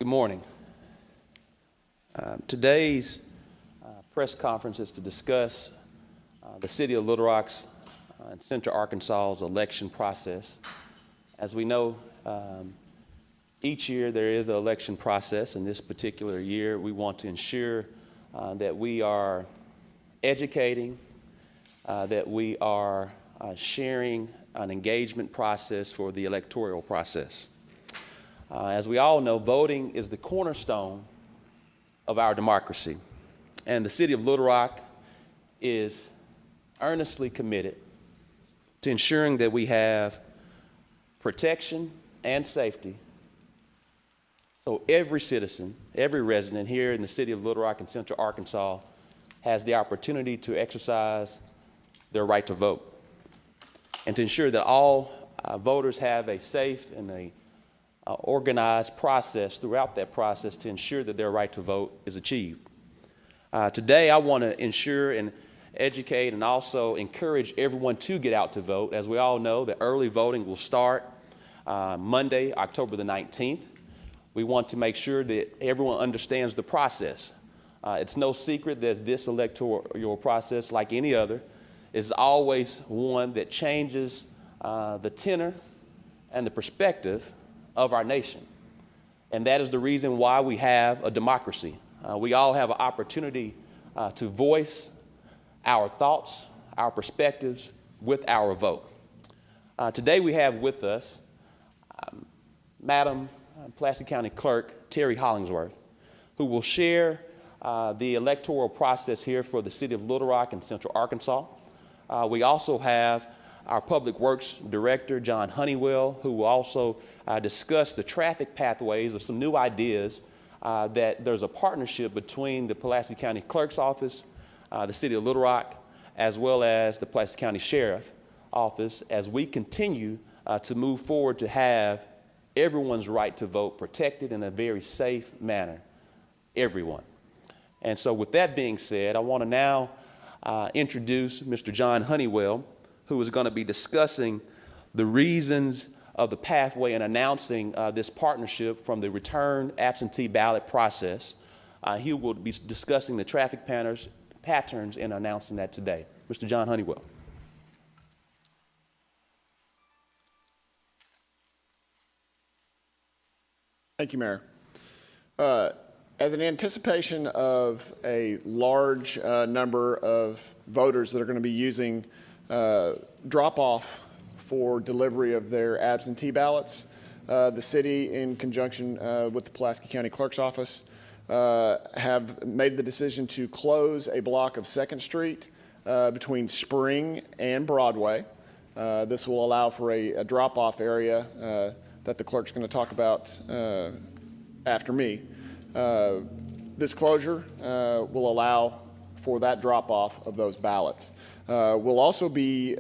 Good morning. Today's press conference is to discuss the City of Little Rock's and Central Arkansas's election process. As we know, each year there is an election process. In this particular year, we want to ensure that we are educating, that we are sharing an engagement process for the electoral process. As we all know, voting is the cornerstone of our democracy, and the City of Little Rock is earnestly committed to ensuring that we have protection and safety so every citizen, every resident here in the City of Little Rock and Central Arkansas has the opportunity to exercise their right to vote, and to ensure that all voters have a safe and a organized process throughout that process to ensure that their right to vote is achieved. Today, I want to ensure and educate and also encourage everyone to get out to vote. As we all know, the early voting will start Monday, October the 19th. We want to make sure that everyone understands the process. It's no secret that this electoral process, like any other, is always one that changes the tenor and the perspective of our nation. And that is the reason why we have a democracy. We all have an opportunity to voice our thoughts, our perspectives with our vote. Today we have with us Madam Pulaski County Clerk Terry Hollingsworth, who will share the electoral process here for the City of Little Rock and Central Arkansas. We also have our Public Works Director, John Honeywell, who will also discuss the traffic pathways of some new ideas that there's a partnership between the Pulaski County Clerk's Office, the City of Little Rock, as well as the Pulaski County Sheriff Office, as we continue to move forward to have everyone's right to vote protected in a very safe manner, everyone. And so with that being said, I want to now introduce Mr. John Honeywell, who is going to be discussing the reasons of the pathway and announcing this partnership from the return absentee ballot process. He will be discussing the traffic patterns and announcing that today. Mr. John Honeywell. Thank you, Mayor. As an anticipation of a large number of voters that are going to be using drop-off for delivery of their absentee ballots, the city, in conjunction with the Pulaski County Clerk's Office, have made the decision to close a block of 2nd Street between Spring and Broadway. This will allow for a drop-off area that the clerk's going to talk about after me. This closure will allow for that drop-off of those ballots. We'll also be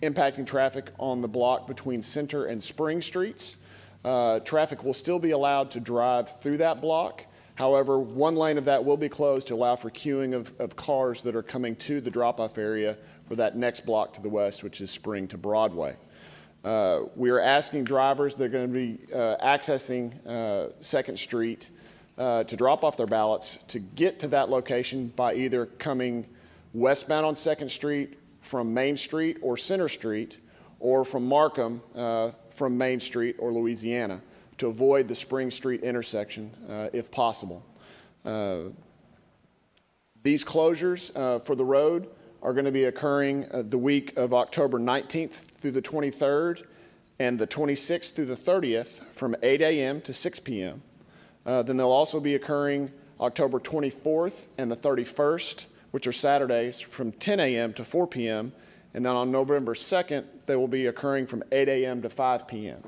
impacting traffic on the block between Center and Spring Streets. Traffic will still be allowed to drive through that block. However, one lane of that will be closed to allow for queuing of cars that are coming to the drop-off area for that next block to the west, which is Spring to Broadway. We are asking drivers that are going to be accessing 2nd Street to drop off their ballots to get to that location by either coming westbound on 2nd Street from Main Street or Center Street, or from Markham from Main Street or Louisiana, to avoid the Spring Street intersection if possible. These closures for the road are going to be occurring the week of October 19th through the 23rd and the 26th through the 30th from 8 a.m. to 6 p.m. Then they'll also be occurring October 24th and the 31st, which are Saturdays, from 10 a.m. to 4 p.m. And then on November 2nd, they will be occurring from 8 a.m. to 5 p.m.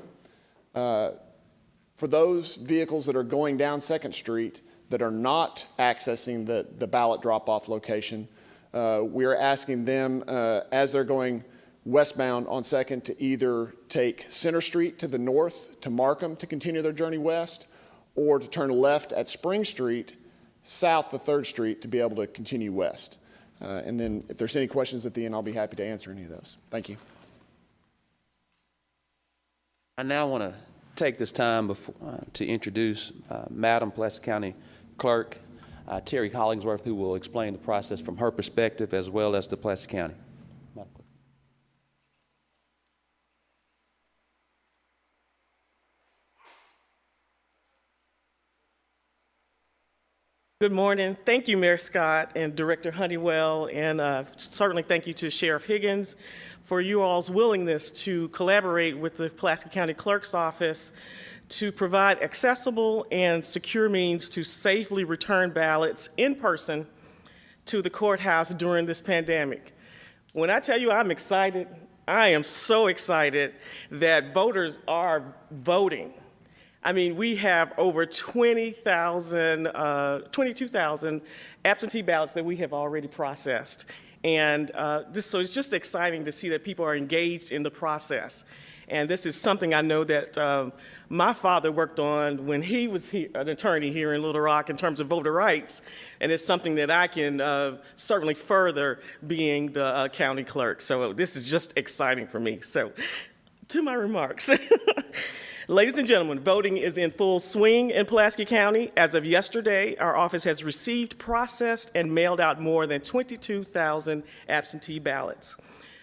For those vehicles that are going down 2nd Street that are not accessing the ballot drop-off location, we are asking them, as they're going westbound on 2nd, to either take Center Street to the north to Markham to continue their journey west, or to turn left at Spring Street, south to 3rd Street to be able to continue west. And then if there's any questions at the end, I'll be happy to answer any of those. Thank you. I now want to take this time to introduce Madam Pulaski County Clerk Terry Hollingsworth, who will explain the process from her perspective as well as the Pulaski County. Madam Clerk. Good morning. Thank you, Mayor Scott and Director Honeywell, and certainly thank you to Sheriff Higgins for you all's willingness to collaborate with the Pulaski County Clerk's Office to provide accessible and secure means to safely return ballots in person to the courthouse during this pandemic. When I tell you I'm excited, I am so excited that voters are voting. I mean, we have over 22,000 absentee ballots that we have already processed. And so it's just exciting to see that people are engaged in the process. And this is something I know that my father worked on when he was an attorney here in Little Rock in terms of voter rights. And it's something that I can certainly further being the county clerk. So this is just exciting for me. So to my remarks. Ladies and gentlemen, voting is in full swing in Pulaski County. As of yesterday, our office has received, processed, and mailed out more than 22,000 absentee ballots.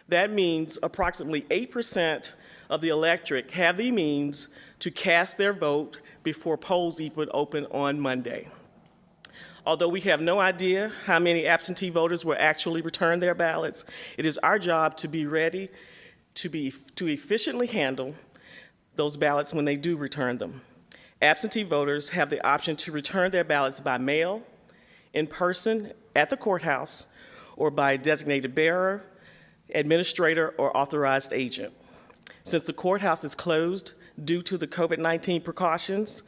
That means approximately 8% of the electorate have the means to cast their vote before polls even open on Monday. Although we have no idea how many absentee voters will actually return their ballots, it is our job to be ready to efficiently handle those ballots when they do return them. Absentee voters have the option to return their ballots by mail, in person at the courthouse, or by a designated bearer, administrator, or authorized agent. Since the courthouse is closed due to the COVID-19 precautions,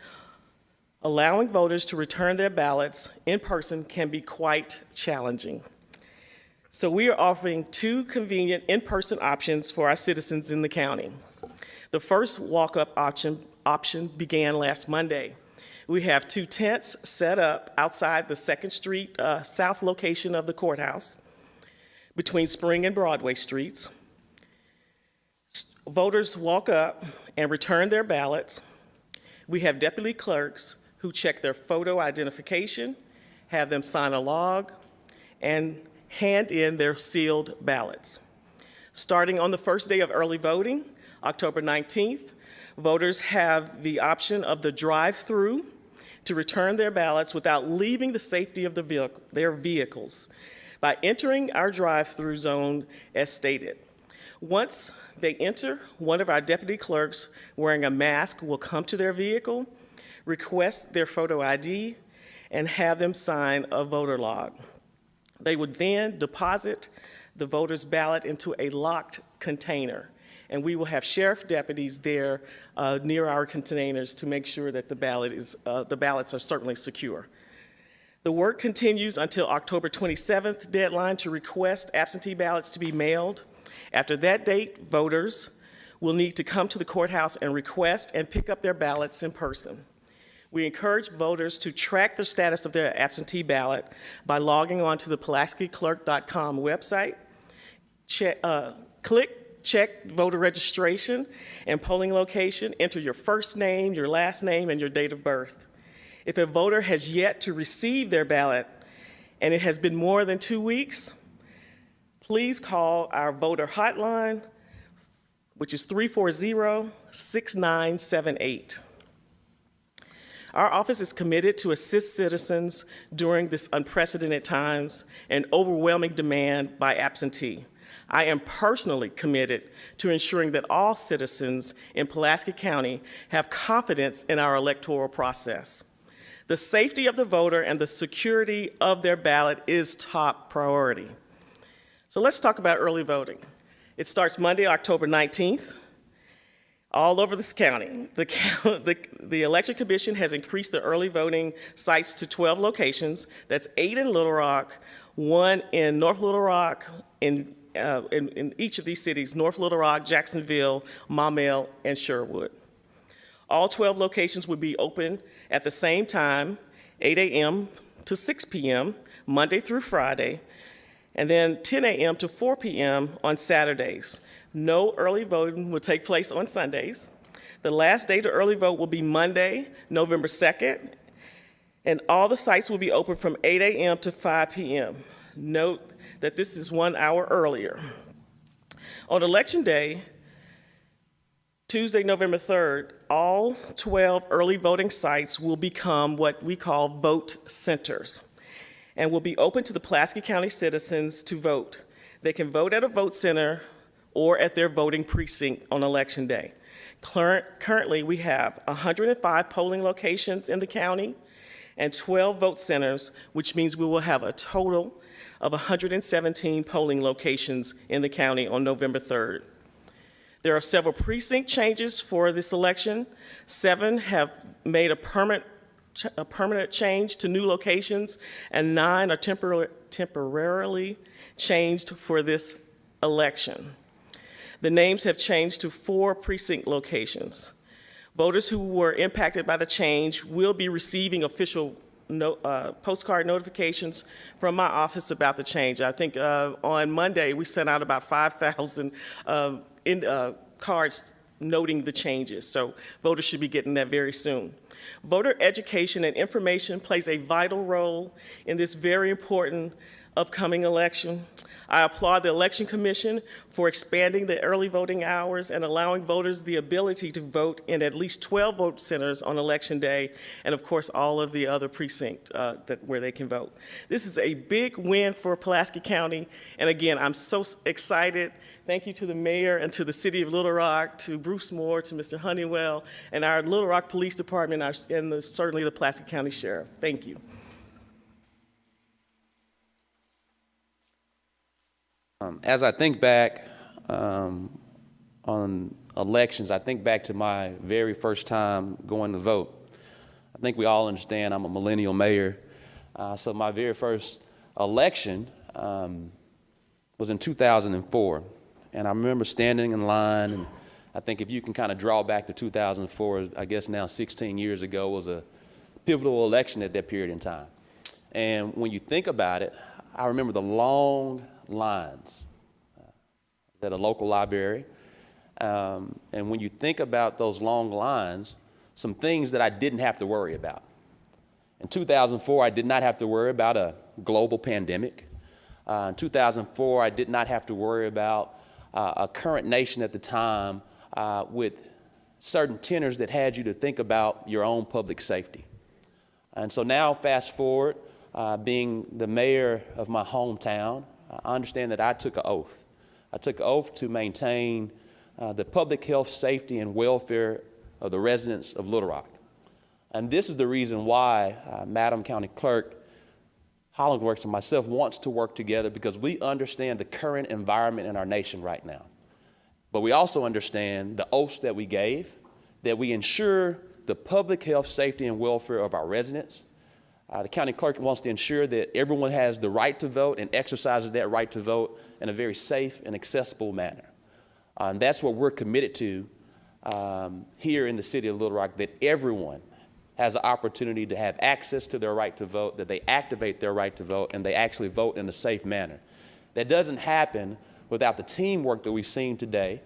allowing voters to return their ballots in person can be quite challenging. So we are offering two convenient in-person options for our citizens in the county. The first walk-up option began last Monday. We have 2 tents set up outside the 2nd Street south location of the courthouse between Spring and Broadway Streets. Voters walk up and return their ballots. We have deputy clerks who check their photo identification, have them sign a log, and hand in their sealed ballots. Starting on the first day of early voting, October 19th, voters have the option of the drive-through to return their ballots without leaving the safety of their vehicles by entering our drive-through zone as stated. Once they enter, one of our deputy clerks wearing a mask will come to their vehicle, request their photo ID, and have them sign a voter log. They would then deposit the voter's ballot into a locked container, and we will have sheriff deputies there near our containers to make sure that the ballots are certainly secure. The work continues until October 27th deadline to request absentee ballots to be mailed. After that date, voters will need to come to the courthouse and request and pick up their ballots in person. We encourage voters to track the status of their absentee ballot by logging on to the PulaskiClerk.com website. Check voter registration and polling location, enter your first name, your last name, and your date of birth. If a voter has yet to receive their ballot and it has been more than 2 weeks, please call our voter hotline, which is 340-6978. Our office is committed to assist citizens during this unprecedented times and overwhelming demand by absentee. I am personally committed to ensuring that all citizens in Pulaski County have confidence in our electoral process. The safety of the voter and the security of their ballot is top priority. So let's talk about early voting. It starts Monday, October 19th. All over this county. The Election Commission has increased the early voting sites to 12 locations. That's 8 in Little Rock, 1 in North Little Rock, in each of these cities, North Little Rock, Jacksonville, Maumelle, and Sherwood. All 12 locations will be open at the same time, 8 a.m. to 6 p.m., Monday through Friday, and then 10 a.m. to 4 p.m. on Saturdays. No early voting will take place on Sundays. The last day to early vote will be Monday, November 2nd, and all the sites will be open from 8 a.m. to 5 p.m. Note that this is 1 hour earlier. On Election Day, Tuesday, November 3rd, all 12 early voting sites will become what we call vote centers and will be open to the Pulaski County citizens to vote. They can vote at a vote center or at their voting precinct on Election Day. Currently, we have 105 polling locations in the county and 12 vote centers, which means we will have a total of 117 polling locations in the county on November 3rd. There are several precinct changes for this election. 7 have made a permanent change to new locations, and 9 are temporarily changed for this election. The names have changed to 4 precinct locations. Voters who were impacted by the change will be receiving official postcard notifications from my office about the change. I think on Monday we sent out about 5,000 cards noting the changes, so voters should be getting that very soon. Voter education and information plays a vital role in this very important upcoming election. I applaud the Election Commission for expanding the early voting hours and allowing voters the ability to vote in at least 12 vote centers on Election Day, and of course all of the other precincts where they can vote. This is a big win for Pulaski County, and again, I'm so excited. Thank you to the mayor and to the city of Little Rock, to Bruce Moore, to Mr. Honeywell, and our Little Rock Police Department, and certainly the Pulaski County Sheriff. Thank you. As I think back on elections, I think back to my very first time going to vote. I think we all understand I'm a millennial mayor, so my very first election was in 2004. And I remember standing in line, and I think if you can kind of draw back to 2004, I guess now 16 years ago, was a pivotal election at that period in time. And when you think about it, I remember the long lines at a local library. And when you think about those long lines, some things that I didn't have to worry about. In 2004, I did not have to worry about a global pandemic. In 2004, I did not have to worry about a current nation at the time with certain tenors that had you to think about your own public safety. And so now, fast forward, being the mayor of my hometown, I understand that I took an oath. I took an oath to maintain the public health, safety, and welfare of the residents of Little Rock. And this is the reason why Madam County Clerk Hollingsworth and myself wants to work together, because we understand the current environment in our nation right now. But we also understand the oaths that we gave, that we ensure the public health, safety, and welfare of our residents. The county clerk wants to ensure that everyone has the right to vote and exercises that right to vote in a very safe and accessible manner. And that's what we're committed to here in the city of Little Rock, that everyone has the opportunity to have access to their right to vote, that they activate their right to vote, and they actually vote in a safe manner. That doesn't happen without the teamwork that we've seen today.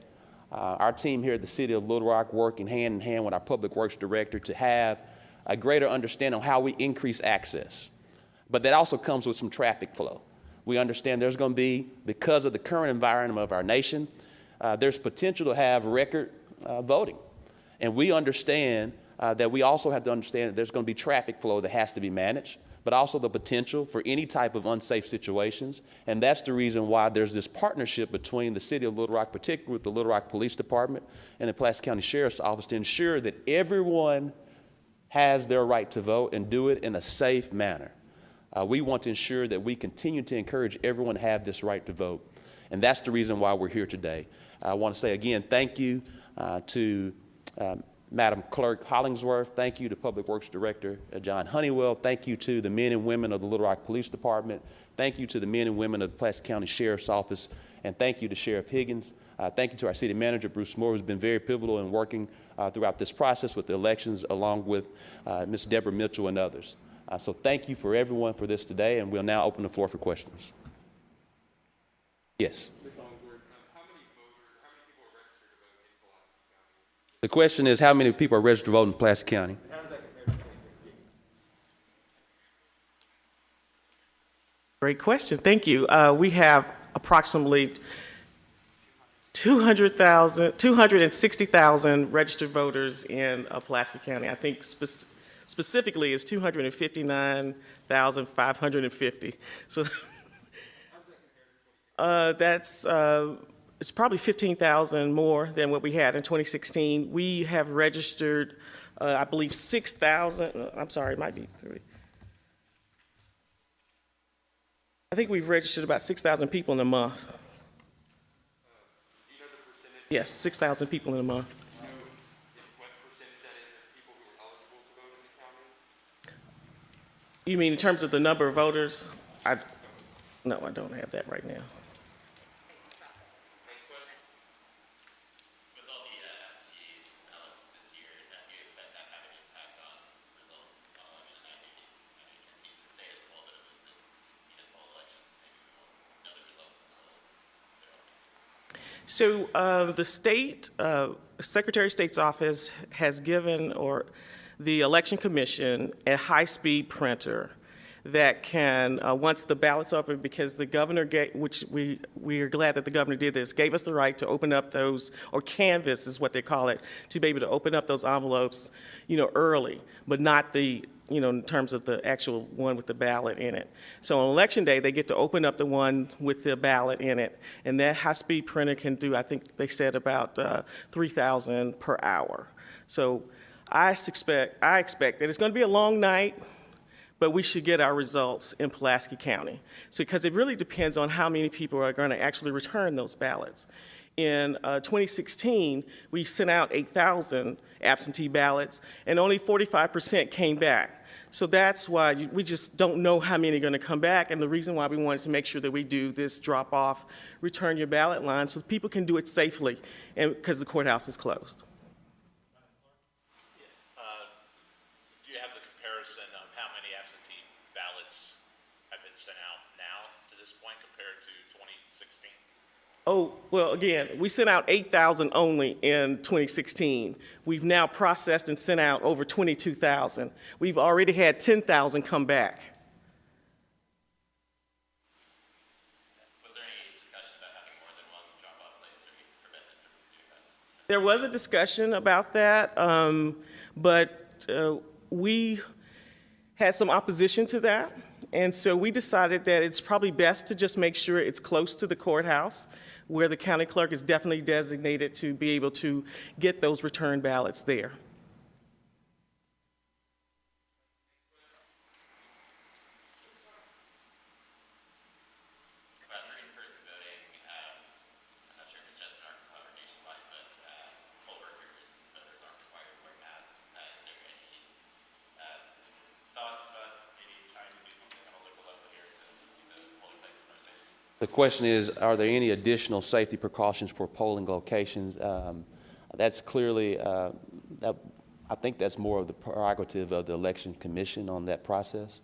Our team here at the city of Little Rock working hand in hand with our public works director to have a greater understanding of how we increase access. But that also comes with some traffic flow. We understand there's going to be, because of the current environment of our nation, there's potential to have record voting. And we understand that we also have to understand that there's going to be traffic flow that has to be managed, but also the potential for any type of unsafe situations. And that's the reason why there's this partnership between the city of Little Rock, particularly with the Little Rock Police Department and the Pulaski County Sheriff's Office, to ensure that everyone has their right to vote and do it in a safe manner. We want to ensure that we continue to encourage everyone to have this right to vote. And that's the reason why we're here today. I want to say again, thank you to Madam Clerk Hollingsworth. Thank you to Public Works Director John Honeywell. Thank you to the men and women of the Little Rock Police Department. Thank you to the men and women of the Pulaski County Sheriff's Office. And thank you to Sheriff Higgins. Thank you to our city manager, Bruce Moore, who's been very pivotal in working throughout this process with the elections, along with Ms. Deborah Mitchell and others. So thank you for everyone for this today, and we'll now open the floor for questions. Yes. Ms. Hollingsworth, how many people are registered to vote in Pulaski County? The question is, how many people are registered to vote in Pulaski County? Great question. Thank you. We have approximately 260,000 registered voters in Pulaski County. I think specifically it's 259,550. So it's probably 15,000 more than what we had in 2016. We have registered, I believe, 6,000. I'm sorry, it might be 3. I think we've registered about 6,000 people in a month. Do you know the percentage? Yes, 6,000 people in a month. Do you know what percentage that is of people who are eligible to vote in the county? You mean in terms of the number of voters? No, I don't have that right now. With all the absentee ballots this year, do you expect that to have an impact on results on election night? Maybe you can't speak for the state as a whole, but at least in municipal elections, maybe we won't know the results until they're open. So the state, Secretary of State's office has given the Election Commission a high-speed printer that can, once the ballots open, because the governor which we are glad that the governor did this, gave us the right to open up those, or canvas is what they call it, to be able to open up those envelopes, early, but not the, in terms of the actual one with the ballot in it. So on election day, they get to open up the one with the ballot in it, and that high-speed printer can do, I think they said about 3,000 per hour. So I expect that it's going to be a long night, but we should get our results in Pulaski County. So, because it really depends on how many people are going to actually return those ballots. In 2016, we sent out 8,000 absentee ballots, and only 45% came back. So that's why we just don't know how many are going to come back, and the reason why we wanted to make sure that we do this drop-off, return your ballot line, so people can do it safely, and because the courthouse is closed. Yes. Do you have the comparison of how many absentee ballots have been sent out now to this point compared to 2016? Oh, well, again, we sent out 8,000 only in 2016. We've now processed and sent out over 22,000. We've already had 10,000 come back. Was there any discussion about having more than one drop-off place, or you prevented from doing that? There was a discussion about that, but we had some opposition to that. And so we decided that it's probably best to just make sure it's close to the courthouse, where the county clerk is definitely designated to be able to get those return ballots there. About in-person voting, I'm not sure if it's just in Arkansas or nationwide, but poll workers, voters aren't required to wear masks. Is there any thoughts about maybe trying to do something on a local level here to just keep the polling places more safe? The question is, are there any additional safety precautions for polling locations? That's clearly, I think that's more of the prerogative of the Election Commission on that process.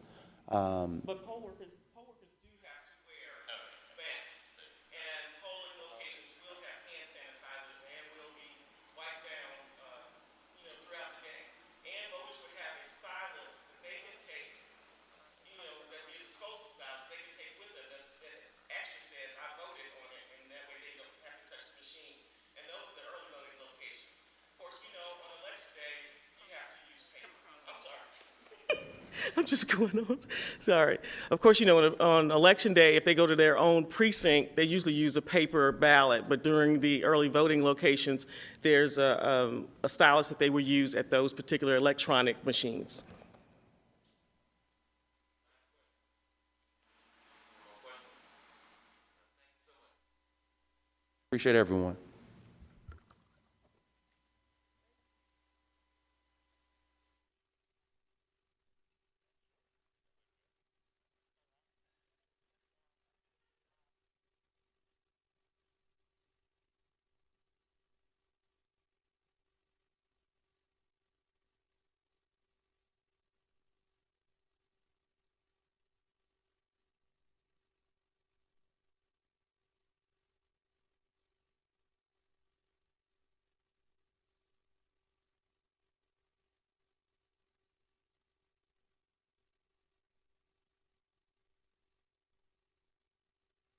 But poll workers do have to wear masks, and polling locations will have hand sanitizers and will be wiped down, throughout the day. And voters would have a stylus that they can take, that is social stylus they can take with them that actually says I voted on it, and that way they don't have to touch the machine. And those are the early voting locations. Of course, on election day you have to use paper. I'm sorry. I'm just going on. Sorry. Of course, on election day, if they go to their own precinct, they usually use a paper ballot. But during the early voting locations, there's a stylus that they will use at those particular electronic machines. Appreciate everyone.